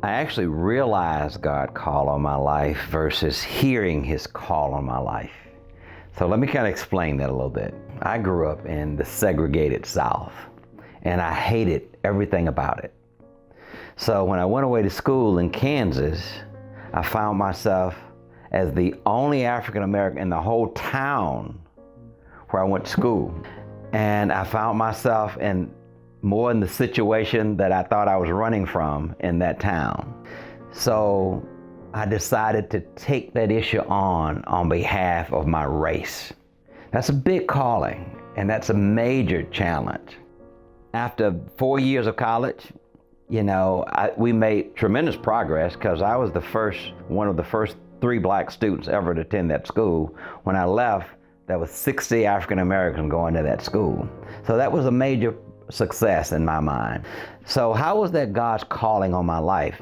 I actually realized God's call on my life versus hearing his call on my life. So let me kind of explain that a little bit. I grew up in the segregated South, and I hated everything about it. So when I went away to school in Kansas, I found myself as the only African American in the whole town where I went to school. And I found myself more in the situation that I thought I was running from in that town. So I decided to take that issue on behalf of my race. That's a big calling, and that's a major challenge. After 4 years of college, we made tremendous progress because I was one of the first 3 black students ever to attend that school. When I left, there was 60 African Americans going to that school. So that was a major success in my mind. So how was that God's calling on my life?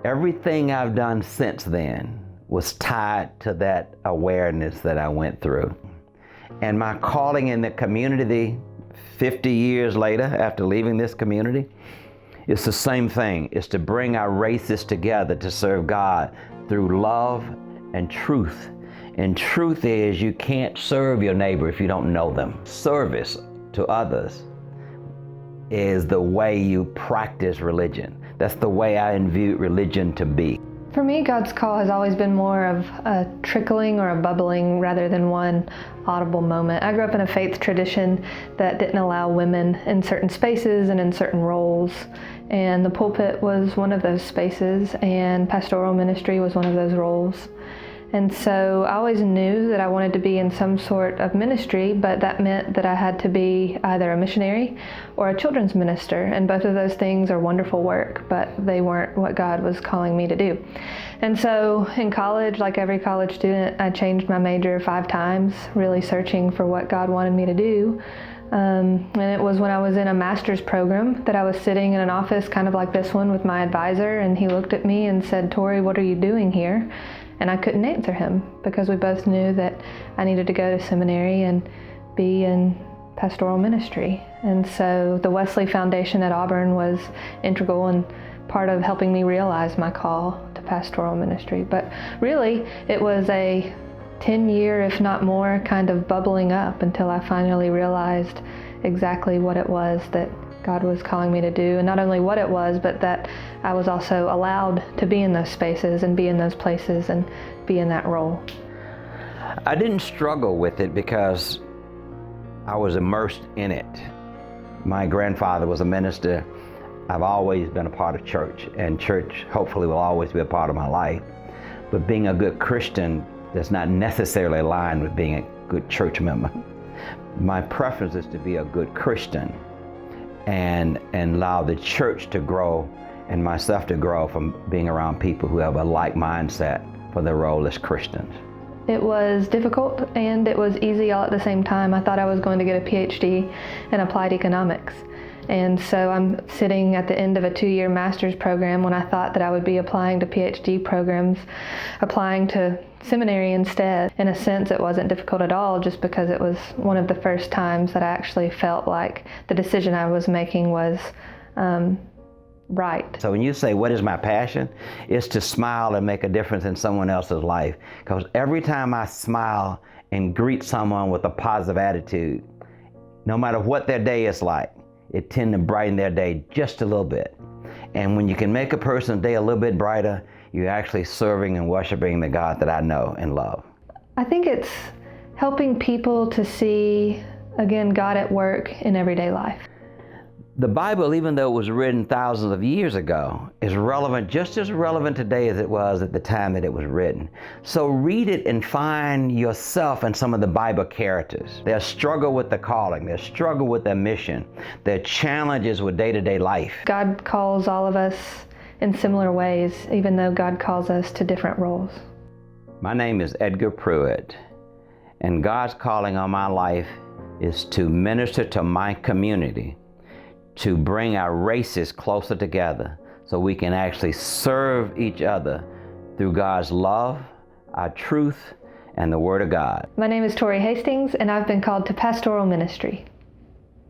Everything I've done since then was tied to that awareness that I went through. And my calling in the community 50 years later, after leaving this community, it's the same thing. It's to bring our races together to serve God through love and truth. And truth is, you can't serve your neighbor if you don't know them. Service to others is the way you practice religion. That's the way I view religion to be. For me, God's call has always been more of a trickling or a bubbling rather than one audible moment. I grew up in a faith tradition that didn't allow women in certain spaces and in certain roles. And the pulpit was one of those spaces, and pastoral ministry was one of those roles. And so I always knew that I wanted to be in some sort of ministry, but that meant that I had to be either a missionary or a children's minister. And both of those things are wonderful work, but they weren't what God was calling me to do. And so in college, like every college student, I changed my major 5 times, really searching for what God wanted me to do. And it was when I was in a master's program that I was sitting in an office kind of like this one with my advisor, and he looked at me and said, "Tori, what are you doing here?" And I couldn't answer him because we both knew that I needed to go to seminary and be in pastoral ministry. And so the Wesley Foundation at Auburn was integral and part of helping me realize my call to pastoral ministry. But really, it was a 10-year, if not more, kind of bubbling up until I finally realized exactly what it was that God was calling me to do, and not only what it was, but that I was also allowed to be in those spaces and be in those places and be in that role. I didn't struggle with it because I was immersed in it. My grandfather was a minister. I've always been a part of church, and church hopefully will always be a part of my life. But being a good Christian does not necessarily align with being a good church member. My preference is to be a good Christian and allow the church to grow and myself to grow from being around people who have a like mindset for their role as Christians. It was difficult and it was easy all at the same time. I thought I was going to get a PhD in applied economics. And so I'm sitting at the end of a 2-year master's program when I thought that I would be applying to PhD programs, applying to seminary instead. In a sense, it wasn't difficult at all, just because it was one of the first times that I actually felt like the decision I was making was right. So when you say, what is my passion? It's to smile and make a difference in someone else's life. Because every time I smile and greet someone with a positive attitude, no matter what their day is like, it tends to brighten their day just a little bit. And when you can make a person's day a little bit brighter, you're actually serving and worshiping the God that I know and love. I think it's helping people to see, again, God at work in everyday life. The Bible, even though it was written thousands of years ago, is relevant, just as relevant today as it was at the time that it was written. So read it and find yourself in some of the Bible characters. Their struggle with the calling, their struggle with their mission, their challenges with day-to-day life. God calls all of us in similar ways, even though God calls us to different roles. My name is Edgar Pruitt, and God's calling on my life is to minister to my community, to bring our races closer together so we can actually serve each other through God's love, our truth, and the Word of God. My name is Tori Hastings, and I've been called to pastoral ministry.